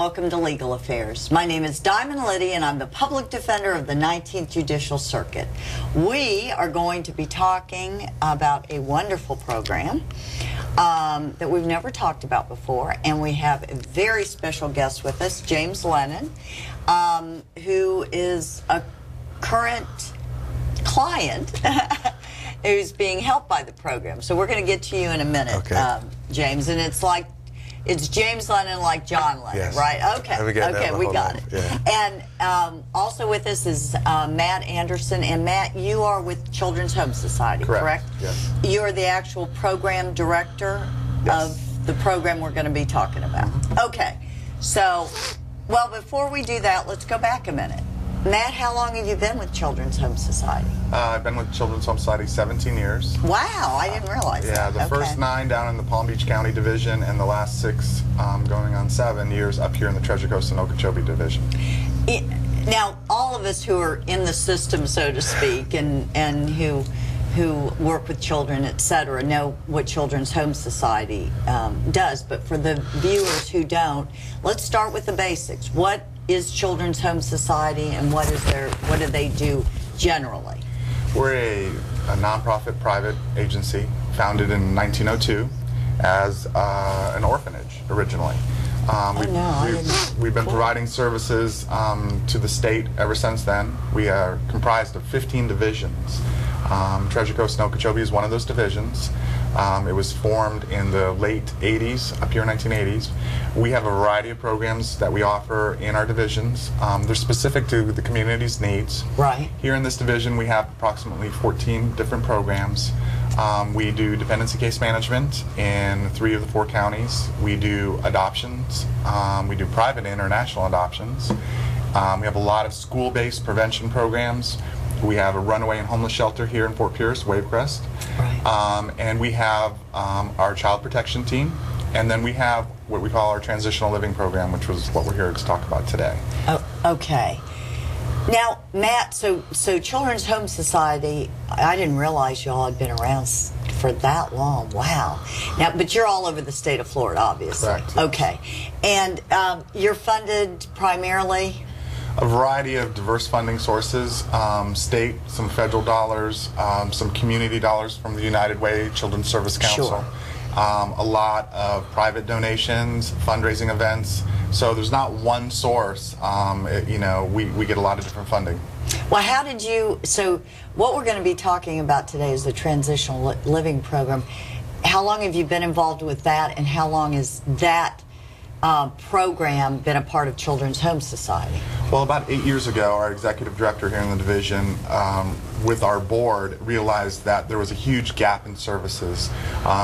welcome to Legal Affairs. My name is Diamond Liddy, and I'm the public defender of the 19th Judicial Circuit. We are going to be talking about a wonderful program that we've never talked about before, and we have a very special guest with us, James Lennon, who is a current client who's being helped by the program. So we're going to get to you in a minute, okay. James, and it's James Lennon like John Lennon, yes. right? Okay, we got it. Yeah. And also with us is Matt Anderson. And Matt, you are with Children's Home Society, correct? Yes. You're the actual program director of the program we're going to be talking about. Okay, so, well, before we do that, let's go back a minute. Matt, how long have you been with Children's Home Society? I've been with Children's Home Society 17 years. Wow, I didn't realize that. Yeah, the first 9 down in the Palm Beach County Division, and the last 6 going on 7 years up here in the Treasure Coast and Okeechobee Division. Now, all of us who are in the system, so to speak, and who work with children, etc., know what Children's Home Society does. But for the viewers who don't, let's start with the basics. What is Children's Home Society, and what do they do generally? We're a nonprofit private agency founded in 1902 as an orphanage originally. We've been providing services to the state ever since then. We are comprised of 15 divisions. Treasure Coast and Okeechobee is one of those divisions. It was formed in the late 80s, up here in 1980s. We have a variety of programs that we offer in our divisions. They're specific to the community's needs. Right. Here in this division, we have approximately 14 different programs. We do dependency case management in 3 of the 4 counties. We do adoptions. We do private and international adoptions. We have a lot of school-based prevention programs. We have a runaway and homeless shelter here in Fort Pierce, Wavecrest. Right. And we have our child protection team. And then we have what we call our transitional living program, which was what we're here to talk about today. Oh, okay. Now, Matt, so Children's Home Society, I didn't realize y'all had been around for that long. Wow. Now, but you're all over the state of Florida, obviously. Correct. Yes. Okay. And you're funded primarily? A variety of diverse funding sources, state, some federal dollars, some community dollars from the United Way Children's Service Council. Sure. A lot of private donations, fundraising events. So there's not one source. We get a lot of different funding. Well, how did you, so what we're going to be talking about today is the transitional living program. How long have you been involved with that, and how long has that program been a part of Children's Home Society? Well, about 8 years ago, our executive director here in the division, with our board, realized that there was a huge gap in services.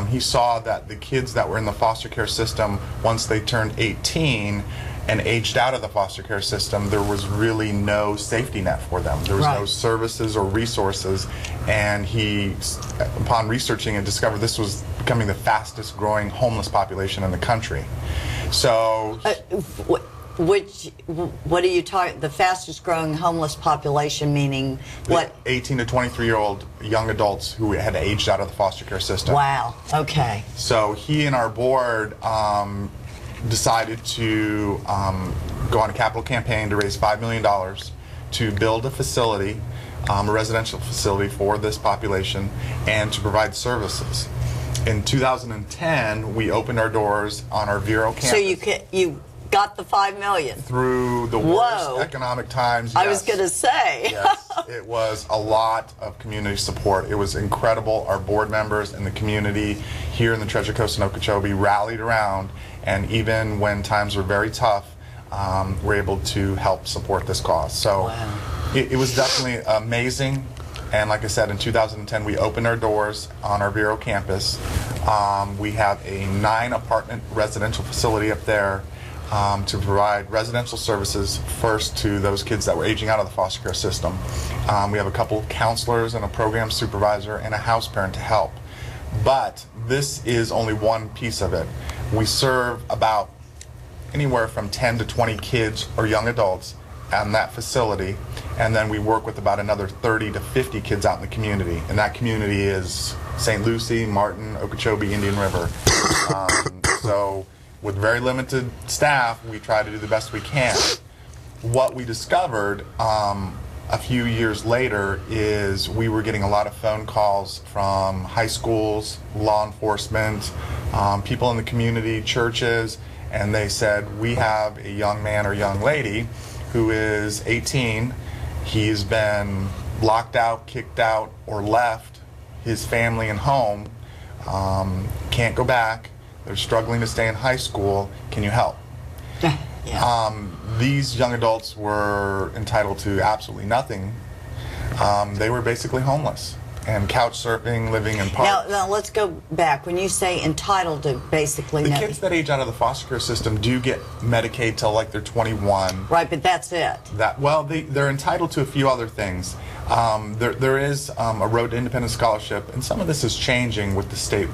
He saw that the kids that were in the foster care system, once they turned 18 and aged out of the foster care system, there was really no safety net for them. There was no services or resources, and he, upon researching it, discovered this was becoming the fastest growing homeless population in the country. So, what are you talking? The fastest growing homeless population, meaning what? 18 to 23-year-old young adults who had aged out of the foster care system. Wow. Okay. So he and our board decided to go on a capital campaign to raise $5 million to build a facility, a residential facility for this population, and to provide services. In 2010, we opened our doors on our Vero campus. So you got the $5 million through the worst economic times. Yes. I was going to say. Yes, it was a lot of community support. It was incredible. Our board members and the community here in the Treasure Coast and Okeechobee rallied around, and even when times were very tough, were able to help support this cause. So it was definitely amazing. And like I said, in 2010, we opened our doors on our Vero campus. We have a 9-apartment residential facility up there to provide residential services first to those kids that were aging out of the foster care system. We have a couple of counselors and a program supervisor and a house parent to help. But this is only one piece of it. We serve about anywhere from 10 to 20 kids or young adults on that facility, and then we work with about another 30 to 50 kids out in the community, and that community is St. Lucie, Martin, Okeechobee, Indian River. So with very limited staff, we try to do the best we can. What we discovered a few years later is we were getting a lot of phone calls from high schools, law enforcement, people in the community, churches, and they said, we have a young man or young lady who is 18. He's been locked out, kicked out, or left his family and home, can't go back. They're struggling to stay in high school. Can you help? Yeah. These young adults were entitled to absolutely nothing. They were basically homeless and couch surfing, living in parks. Now let's go back. When you say entitled to basically The nothing. kids that age out of the foster care system do get Medicaid till like they're 21. Right, but that's it. They're entitled to a few other things. There is a Road to Independent Scholarship, and some of this is changing with the state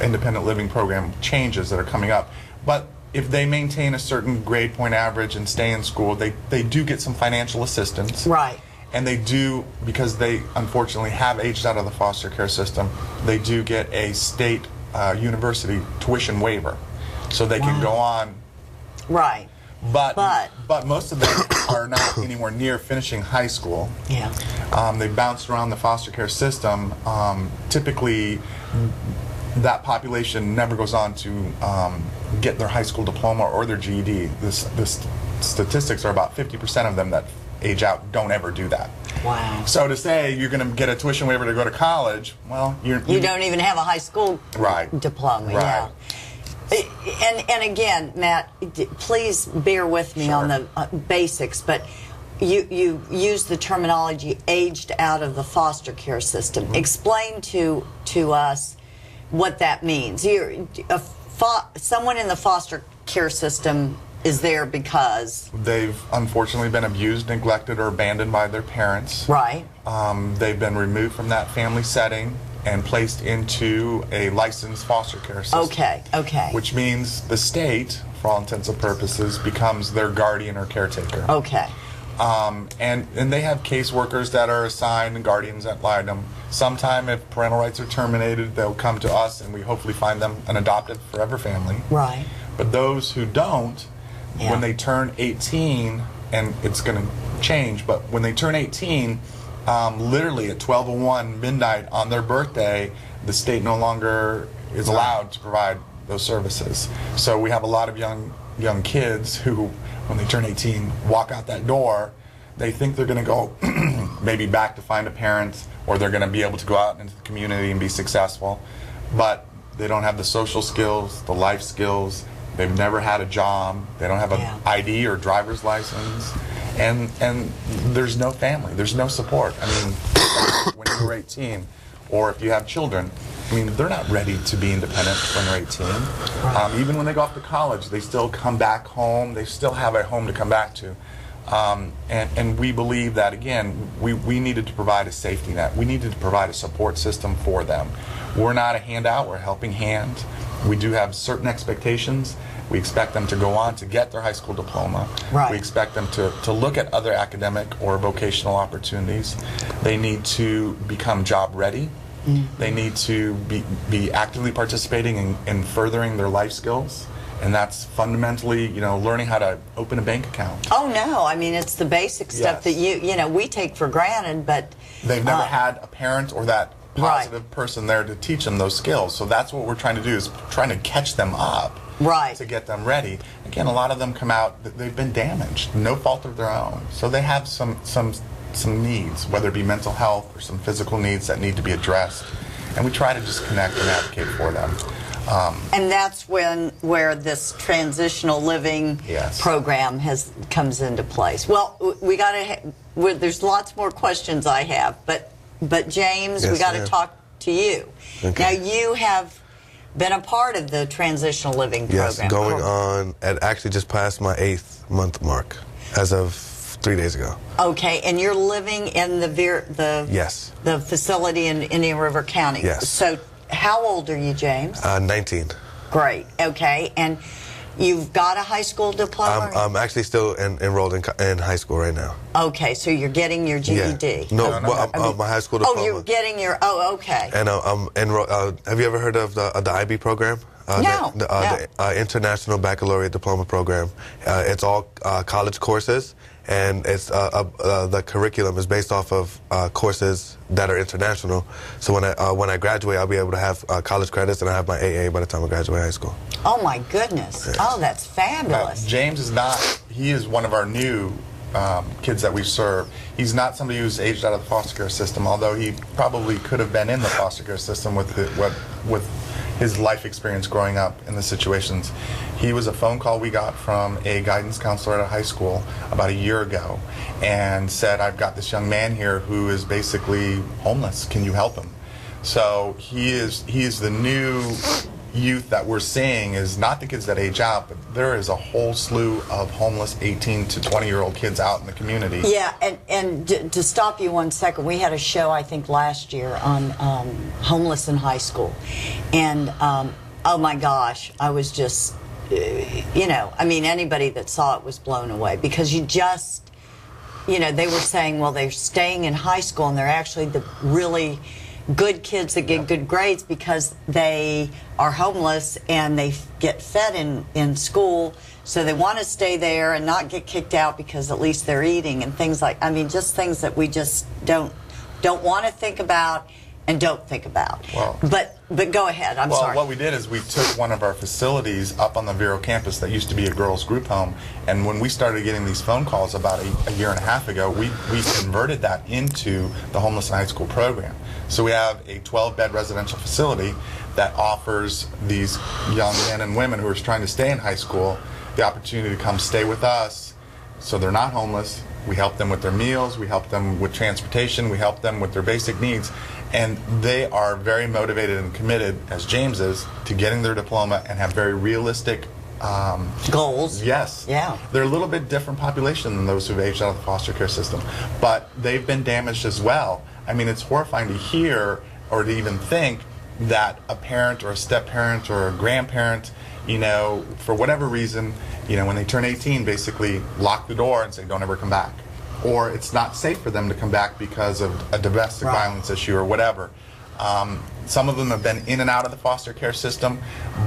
independent living program changes that are coming up. But if they maintain a certain grade point average and stay in school, they do get some financial assistance. Right. And they do, because they unfortunately have aged out of the foster care system, they do get a state university tuition waiver. So they can go on. Right. But most of them are not anywhere near finishing high school. Yeah. They bounced around the foster care system. Typically, that population never goes on to get their high school diploma or their GED. The statistics are about 50% of them that age out don't ever do that. Wow. So to say you're going to get a tuition waiver to go to college, well, you don't even have a high school diploma. Right. Yeah. And again, Matt, please bear with me on the basics, but you use the terminology aged out of the foster care system. Mm-hmm. Explain to us what that means. Someone in the foster care system is there because they've unfortunately been abused, neglected, or abandoned by their parents. Right. They've been removed from that family setting and placed into a licensed foster care system. Okay. Which means the state, for all intents and purposes, becomes their guardian or caretaker. Okay. And they have caseworkers that are assigned and guardians that lie them. Sometime, if parental rights are terminated, they'll come to us and we hopefully find them an adopted forever family. Right. But those who don't, when they turn 18, and it's going to change, but when they turn 18, literally at 12:01 midnight on their birthday, the state no longer is allowed to provide those services. So we have a lot of young kids who, when they turn 18, walk out that door. They think they're going to go maybe back to find a parent, or they're going to be able to go out into the community and be successful. But they don't have the social skills, the life skills. They've never had a job. They don't have an ID or driver's license. And there's no family. There's no support. I mean, when you're 18, or if you have children, I mean, they're not ready to be independent when they're 18. Even when they go off to college, they still come back home. They still have a home to come back to. And we believe that, again, we needed to provide a safety net. We needed to provide a support system for them. We're not a handout. We're a helping hand. We do have certain expectations. We expect them to go on to get their high school diploma. Right. We expect them to look at other academic or vocational opportunities. They need to become job ready. They need to be actively participating in furthering their life skills. And that's fundamentally, learning how to open a bank account. Oh, no. I mean, it's the basic stuff that we take for granted, but they've never had a parent or that positive person there to teach them those skills. So that's what we're trying to do, is trying to catch them up to get them ready. Again, a lot of them come out, they've been damaged, no fault of their own. So they have some needs, whether it be mental health or some physical needs that need to be addressed. And we try to just connect and advocate for them. And that's where this transitional living program comes into place. Well, there's lots more questions I have, but James, we got to talk to you. Okay. Now, you have been a part of the transitional living program. Yes, going on, and actually just passed my 8th month mark as of 3 days ago. Okay, and you're living in yes, the facility in Indian River County. Yes. So how old are you, James? 19. Great, okay. And you've got a high school diploma? I'm actually still enrolled in high school right now. Okay, so you're getting your GED. Yeah. No, my high school diploma. Oh, you're getting your, okay. And I'm enrolled. Have you ever heard of the IB program? No, the International Baccalaureate Diploma Program. It's all college courses, and it's the curriculum is based off of courses that are international. So when I graduate, I'll be able to have college credits, and I have my AA by the time I graduate high school. Oh my goodness! Yes. Oh, that's fabulous. James is not. He is one of our new kids that we serve. He's not somebody who's aged out of the foster care system, although he probably could have been in the foster care system with his life experience growing up in the situations. He was a phone call we got from a guidance counselor at a high school about a year ago and said, I've got this young man here who is basically homeless. Can you help him? So he is the new youth that we're seeing is not the kids that age out, but there is a whole slew of homeless 18 to 20-year-old kids out in the community. Yeah, and to stop you 1 second, we had a show, I think, last year on homeless in high school. And, oh my gosh, I was just, I mean, anybody that saw it was blown away because you just, they were saying, well, they're staying in high school and they're actually the really good kids that get good grades because they are homeless and they get fed in school, so they want to stay there and not get kicked out because at least they're eating and things like, I mean, just things that we just don't want to think about and don't think about. Well, but go ahead, I'm sorry. Well, what we did is we took one of our facilities up on the Vero campus that used to be a girls group home, and when we started getting these phone calls about a year and a half ago, we converted that into the Homeless in High School program. So we have a 12-bed residential facility that offers these young men and women who are trying to stay in high school the opportunity to come stay with us so they're not homeless. We help them with their meals, we help them with transportation, we help them with their basic needs, and they are very motivated and committed, as James is, to getting their diploma and have very realistic goals. Yes. Yeah. They're a little bit different population than those who've aged out of the foster care system, but they've been damaged as well. I mean, it's horrifying to hear or to even think that a parent or a step-parent or a grandparent, for whatever reason, when they turn 18, basically lock the door and say, don't ever come back. Or it's not safe for them to come back because of a domestic violence issue or whatever. Some of them have been in and out of the foster care system,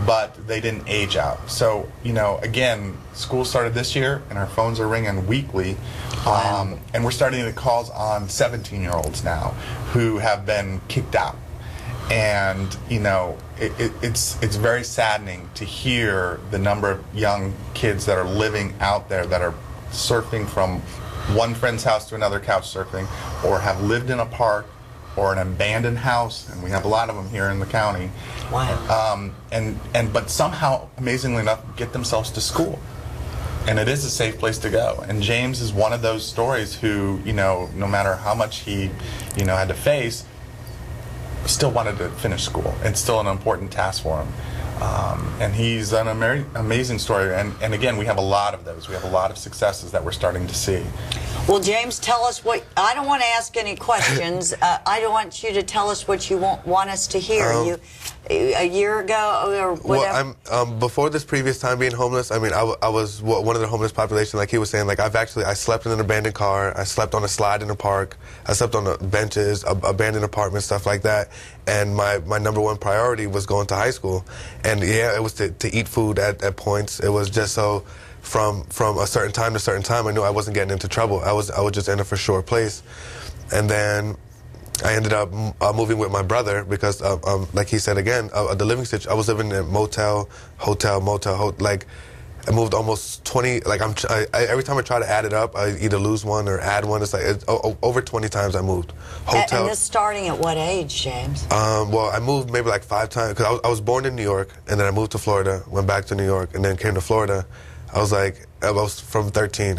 but they didn't age out. So, again, school started this year, and our phones are ringing weekly. And we're starting to get calls on 17-year-olds now who have been kicked out. And, it's very saddening to hear the number of young kids that are living out there that are surfing from one friend's house to another, couch surfing, or have lived in a park or an abandoned house, and we have a lot of them here in the county. Wow. But somehow, amazingly enough, get themselves to school. And it is a safe place to go. And James is one of those stories who, no matter how much he, had to face, still wanted to finish school. It's still an important task for him. And he's an amazing story. And again, we have a lot of those. We have a lot of successes that we're starting to see. Well, James, tell us what, I don't want to ask any questions. I don't want you to tell us what you want us to hear. A year ago or whatever? Well, before this previous time being homeless, I mean, I was one of the homeless population, like he was saying. Like, I slept in an abandoned car, I slept on a slide in a park, I slept on the benches, abandoned apartments, stuff like that. And my number one priority was going to high school. And yeah, it was to eat food at points. It was just so from a certain time to certain time, I knew I wasn't getting into trouble. I was just in a for sure place. And then I ended up moving with my brother because, like he said again, the living situation. I was living in a motel, hotel, like I moved almost 20. Like every time I try to add it up, I either lose one or add one. It's like over 20 times I moved. Hotel. And this starting at what age, James? Well, I moved maybe like 5 times because I was born in New York, and then I moved to Florida, went back to New York, and then came to Florida. I was from 13.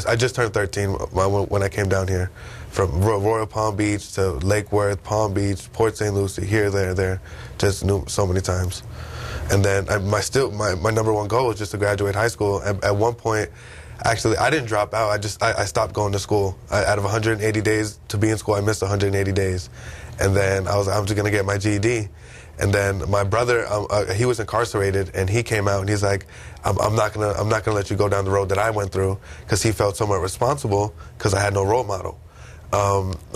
I just turned 13 when I came down here. From Royal Palm Beach to Lake Worth, Palm Beach, Port St. Lucie, here, there, just so many times. And then my number one goal was just to graduate high school. At one point, actually, I didn't drop out. I stopped going to school. Out of 180 days to be in school, I missed 180 days. And then I'm just gonna get my GED. And then my brother, he was incarcerated, and he came out and he's like, I'm not gonna let you go down the road that I went through, because he felt somewhat responsible because I had no role model.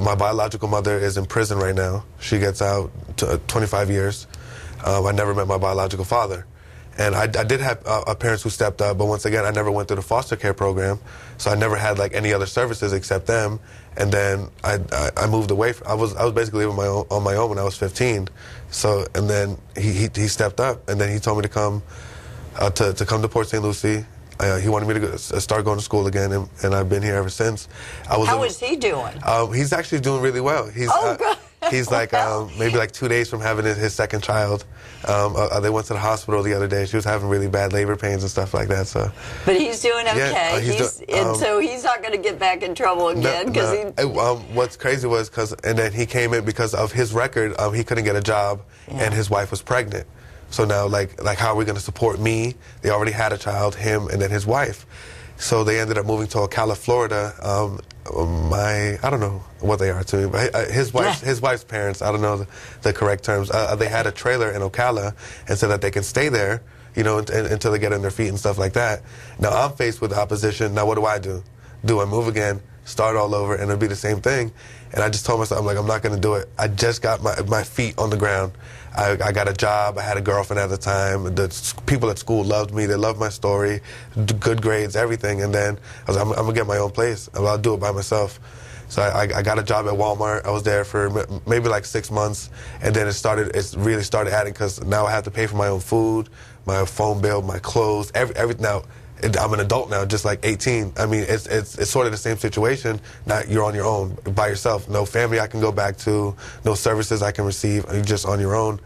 My biological mother is in prison right now. She gets out 25 years. I never met my biological father. And I did have parents who stepped up, but once again, I never went through the foster care program, so I never had like any other services except them. And then I moved away. I was basically living on my own when I was 15. So and then he stepped up, and then he told me to come to Port St. Lucie. He wanted me to start going to school again, and I've been here ever since. How is he doing? He's actually doing really well. Good. He's like maybe like 2 days from having his second child. They went to the hospital the other day. She was having really bad labor pains and stuff like that. So, but he's doing okay. Yeah, so he's not going to get back in trouble again because what's crazy was and then he came in because of his record. He couldn't get a job, and his wife was pregnant. So now, like how are we going to support me? They already had a child, him, and then his wife. So they ended up moving to Ocala, Florida. I don't know what they are to me, but his wife's parents, I don't know the correct terms. They had a trailer in Ocala, and so that they can stay there, until they get on their feet and stuff like that. Now I'm faced with opposition. Now what do? Do I move again, start all over, and it'll be the same thing? And I just told myself, I'm not going to do it. I just got my feet on the ground. I got a job. I had a girlfriend at the time. The people at school loved me. They loved my story, good grades, everything. And then I was like, I'm going to get my own place. I'll do it by myself. So I got a job at Walmart. I was there for maybe like 6 months. And then it really started adding because now I have to pay for my own food, my phone bill, my clothes, everything. Now, I'm an adult now, just like 18. I mean, it's sort of the same situation. Now you're on your own, by yourself. No family I can go back to, no services I can receive. You're just on your own.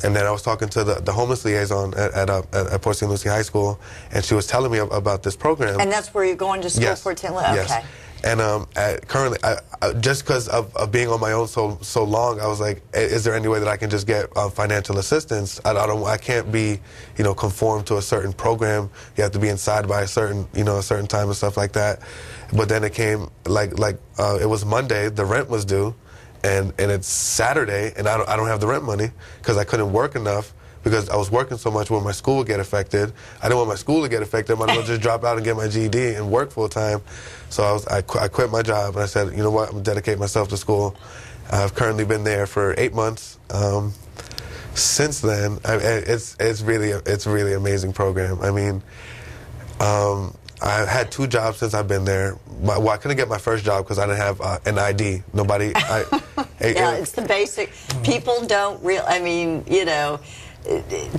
And then I was talking to the homeless liaison at Port St. Lucie High School, and she was telling me about this program. And that's where you're going to school, yes. Port St. Lucie? Yes. Okay. And currently, just because of being on my own so long, I was like, is there any way that I can just get financial assistance? I can't be, conformed to a certain program. You have to be inside by a certain time and stuff like that. But then it came it was Monday, the rent was due, and it's Saturday, and I don't have the rent money because I couldn't work enough. Because I was working so much when my school would get affected. I didn't want my school to get affected. I might as well just drop out and get my GED and work full time. So I quit my job and I said, you know what, I'm going to dedicate myself to school. I've currently been there for 8 months. Since then, it's really an amazing program. I mean, I've had 2 jobs since I've been there. I couldn't get my first job because I didn't have an ID. Nobody. It's the basic. People don't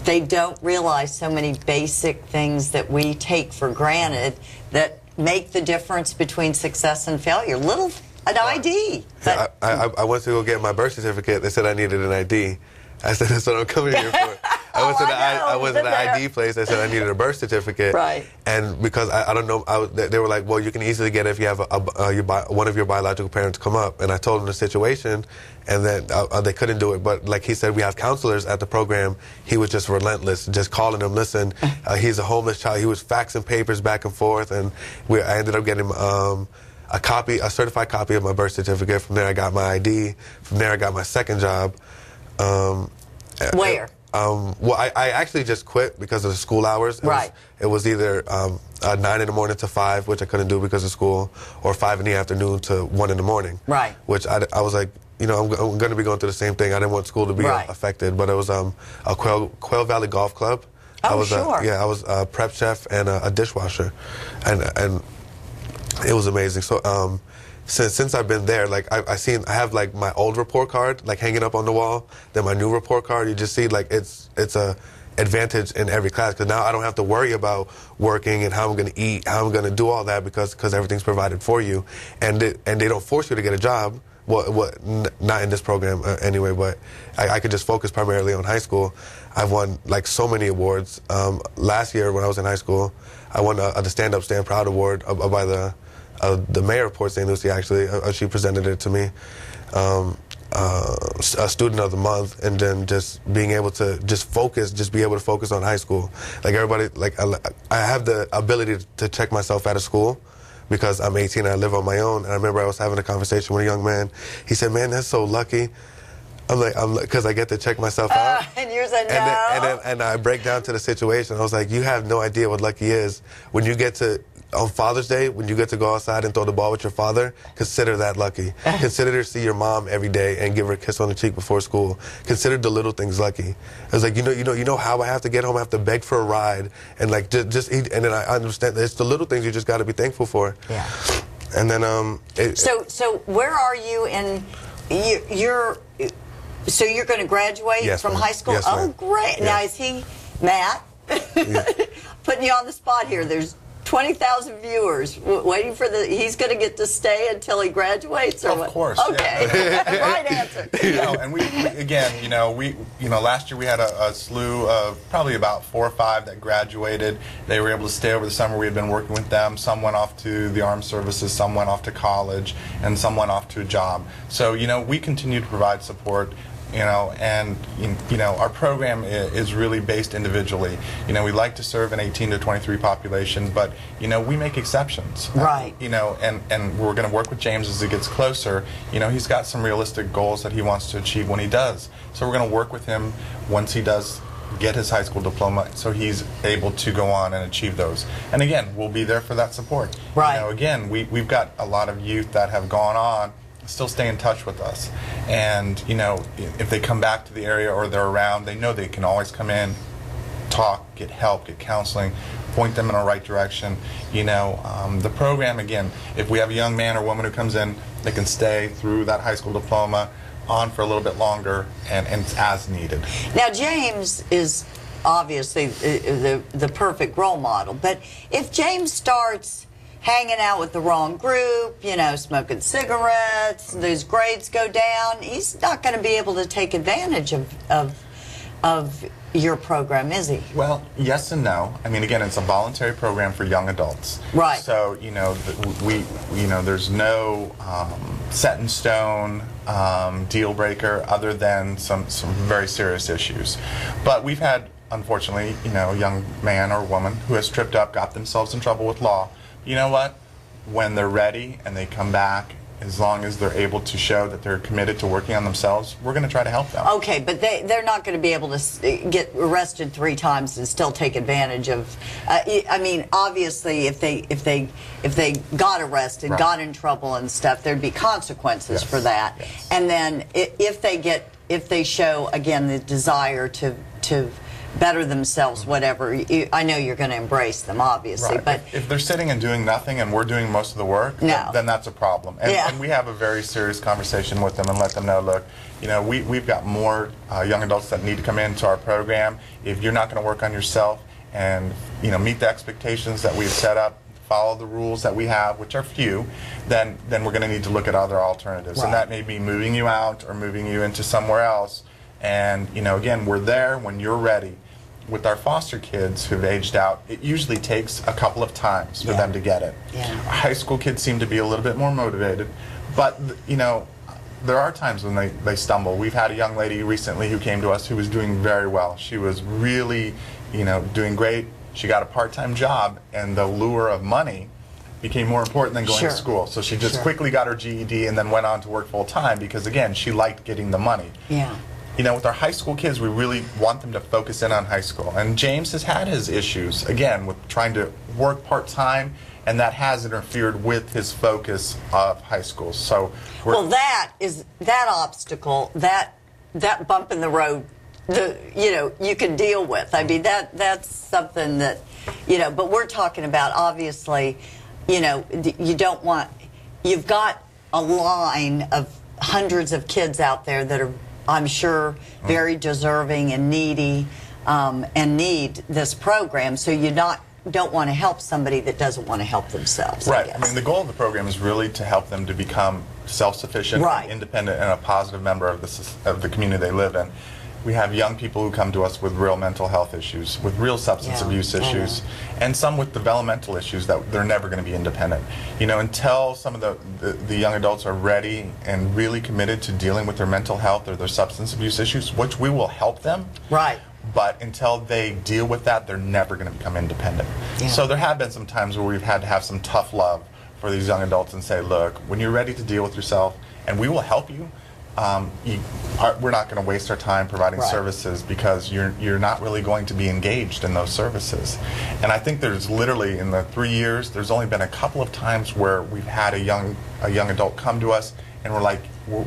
they don't realize so many basic things that we take for granted that make the difference between success and failure. An ID. But I went to go get my birth certificate. They said I needed an ID. I said, that's what I'm coming here for. I went to the ID place. They said I needed a birth certificate. Right. And because I don't know, they were like, well, you can easily get it if you have one of your biological parents come up. And I told them the situation, and then they couldn't do it. But like he said, we have counselors at the program. He was just relentless, just calling them, listen, he's a homeless child. He was faxing papers back and forth. And I ended up getting a certified copy of my birth certificate. From there, I got my ID. From there, I got my second job. Where? Well, I actually just quit because of the school hours. It was either 9 in the morning to 5, which I couldn't do because of school, or 5 in the afternoon to 1 in the morning. Right. Which I was like, I'm going to be going through the same thing. I didn't want school to be affected, but it was a Quail Valley Golf Club. Sure. I was a prep chef and a dishwasher, and it was amazing. So since I've been there, I have like my old report card hanging up on the wall. Then my new report card, you just see it's a advantage in every class because now I don't have to worry about working and how I'm going to eat, how I'm going to do all that because everything's provided for you, and they don't force you to get a job. Not in this program anyway, but I could just focus primarily on high school. I've won so many awards. Last year when I was in high school, I won the Stand Up, Stand Proud award by the mayor of Port St. Lucie, actually. She presented it to me. A student of the month, and then just being able to be able to focus on high school. Everybody, I have the ability to check myself out of school because I'm 18 and I live on my own. And I remember I was having a conversation with a young man. He said, man, that's so lucky. I'm like, because I get to check myself out. And you said no. And I break down to the situation. I was like, you have no idea what lucky is when you get to on Father's Day, when you get to go outside and throw the ball with your father, consider that lucky. Consider to see your mom every day and give her a kiss on the cheek before school. Consider the little things lucky. It's like, you know how I have to get home. I have to beg for a ride and like just eat. And then I understand that it's the little things you just got to be thankful for. Yeah. And then So where are you in? So you're going to graduate Yes, from ma'am. high school? Yes, Oh, ma'am. great! Yes. Now is he Matt? Putting you on the spot here. There's 20,000 viewers waiting for he's going to get to stay until he graduates, or Of what? course, Okay, right answer. And we again, last year we had a slew of probably about 4 or 5 that graduated. They were able to stay over the summer. We had been working with them. Some went off to the armed services, some went off to college, and some went off to a job. So, we continue to provide support. And our program is really based individually. We like to serve an 18 to 23 population, but we make exceptions. Right. And we're going to work with James as he gets closer. He's got some realistic goals that he wants to achieve when he does. So we're going to work with him once he does get his high school diploma, so he's able to go on and achieve those. And again, we'll be there for that support. Right. Again, we've got a lot of youth that have gone on, still stay in touch with us, and if they come back to the area or they're around, they know they can always come in, talk, get help, get counseling, point them in the right direction. The program, again, if we have a young man or woman who comes in, they can stay through that high school diploma on for a little bit longer and as needed. Now James is obviously the perfect role model, but if James starts hanging out with the wrong group, smoking cigarettes, those grades go down, he's not going to be able to take advantage of your program, is he? Well, yes and no. Again, it's a voluntary program for young adults. Right. So, there's no set in stone deal breaker other than some very serious issues. But we've had, unfortunately, a young man or woman who has tripped up, got themselves in trouble with law. You know what? When they're ready and they come back, as long as they're able to show that they're committed to working on themselves, we're going to try to help them. Okay, but they're not going to be able to get arrested 3 times and still take advantage of. Obviously, if they got arrested, Right. got in trouble and stuff, there'd be consequences Yes. for that. Yes. And then if they show again the desire to better themselves, whatever, I know you're going to embrace them, obviously, Right. but if they're sitting and doing nothing and we're doing most of the work, No. then that's a problem. And, Yeah. and we have a very serious conversation with them and let them know, look, we've got more young adults that need to come into our program. If you're not going to work on yourself and meet the expectations that we've set up, follow the rules that we have, which are few, then we're going to need to look at other alternatives. Right. And that may be moving you out or moving you into somewhere else. And again, we're there when you're ready. With our foster kids who've aged out, it usually takes a couple of times for Yeah. them to get it. Yeah. High school kids seem to be a little bit more motivated, but there are times when they stumble. We've had a young lady recently who came to us who was doing very well. She was really, doing great. She got a part-time job, and the lure of money became more important than going Sure. to school. So she just Sure. quickly got her GED and then went on to work full-time because, again, she liked getting the money. yeah. With our high school kids, we really want them to focus in on high school. And James has had his issues, again, with trying to work part-time, and that has interfered with his focus of high school. So Well, that obstacle, that bump in the road, you can deal with. That's something that, but we're talking about, obviously, you don't want, you've got a line of hundreds of kids out there that are, I'm sure, very deserving and needy and need this program, so you don't want to help somebody that doesn't want to help themselves. right. I guess. The goal of the program is really to help them to become self-sufficient, Right. and independent, and a positive member of the community they live in. We have young people who come to us with real mental health issues, with real substance Yeah, abuse I know. issues, and some with developmental issues that they're never going to be independent. Until some of the young adults are ready and really committed to dealing with their mental health or their substance abuse issues, which we will help them. Right. But until they deal with that, they're never going to become independent. Yeah. So there have been some times where we've had to have some tough love for these young adults and say, look, when you're ready to deal with yourself, and we will help you, we're not going to waste our time providing Right. services because you're not really going to be engaged in those services. And I think there's literally, in the 3 years, there's only been a couple of times where we've had a young adult come to us and we're like,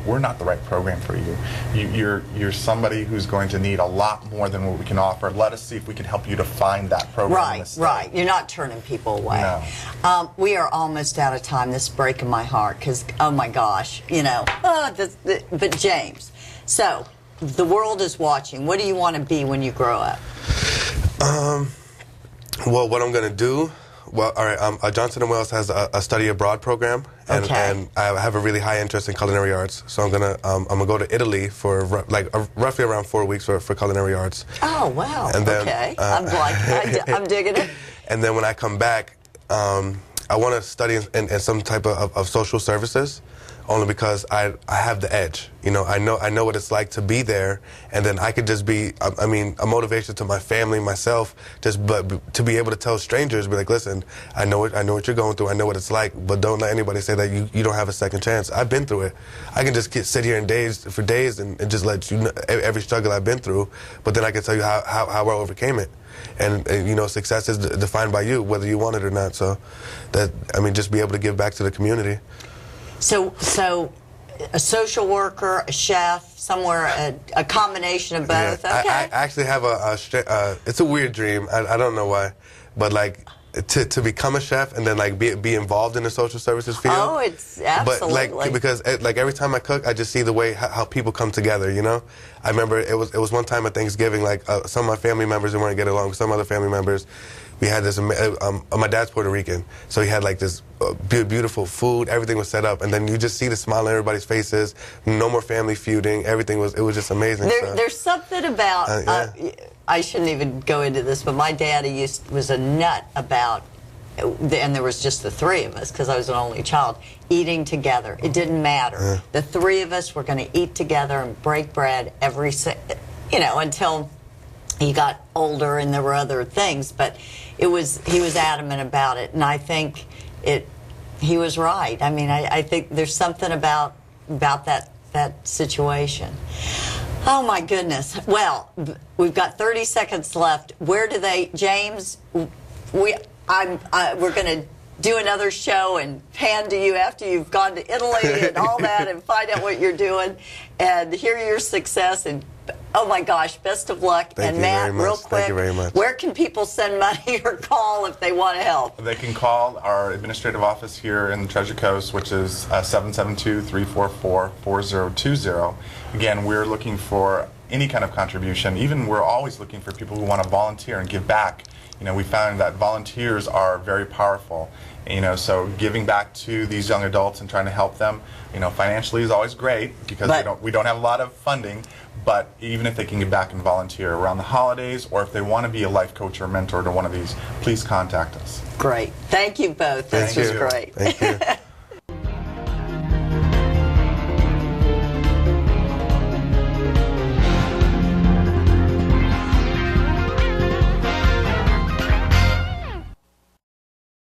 we're not the right program for you. You're somebody who's going to need a lot more than what we can offer. Let us see if we can help you to find that program in the Right, state. right. You're not turning people away. No. We are almost out of time. This is breaking my heart because, oh my gosh, but James, so the world is watching. What do you want to be when you grow up? Well, what I'm going to do, well, all right, Johnson & Wales has a study abroad program, and, Okay. and I have a really high interest in culinary arts, so I'm gonna go to Italy for roughly around 4 weeks for culinary arts. Oh, wow. And then, okay. I'm digging it. And then when I come back, I want to study in some type of social services, only because I have the edge. You know, I know what it's like to be there, and then I could just be, I mean, a motivation to my family, myself, but to be able to tell strangers, be like, listen, I know what you're going through, I know what it's like, but don't let anybody say that you don't have a second chance. I've been through it. I can just sit here for days and just let you know every struggle I've been through, but then I can tell you how I overcame it. And you know, success is defined by you, whether you want it or not. So just be able to give back to the community. So a social worker, a chef, somewhere, a combination of both. Yeah, Okay. I actually have it's a weird dream. I don't know why, but like to become a chef and then like be involved in the social services field. Oh, it's absolutely. But like because like every time I cook, I just see the way how people come together. You know, I remember it was one time at Thanksgiving, like some of my family members weren't getting along with some other family members. We had this. My dad's Puerto Rican, so he had like this beautiful food. Everything was set up, and then you just see the smile on everybody's faces. No more family feuding. It was just amazing. There's something about. Yeah. I shouldn't even go into this, but my daddy was a nut about, and there was just the three of us because I was an only child, eating together. It didn't matter. Yeah. The three of us were going to eat together and break bread until he got older and there were other things, but he was adamant about it, and I think he was right. I mean, I think there's something about that situation. Oh my goodness. Well, we've got 30 seconds left. Where do James, we're going to do another show and pan to you after you've gone to Italy and all that and find out what you're doing and hear your success. And oh my gosh, best of luck. Thank and you Matt, very much. real quick, Thank you very much. Where can people send money or call if they want to help? They can call our administrative office here in the Treasure Coast, which is 772-344-4020. Again, we're looking for any kind of contribution. Even we're always looking for people who want to volunteer and give back. You know, we found that volunteers are very powerful. You know, so giving back to these young adults and trying to help them, you know, financially is always great because we don't have a lot of funding. But even if they can give back and volunteer around the holidays, or if they want to be a life coach or mentor to one of these, please contact us. Great. Thank you both. This was great. Thank you.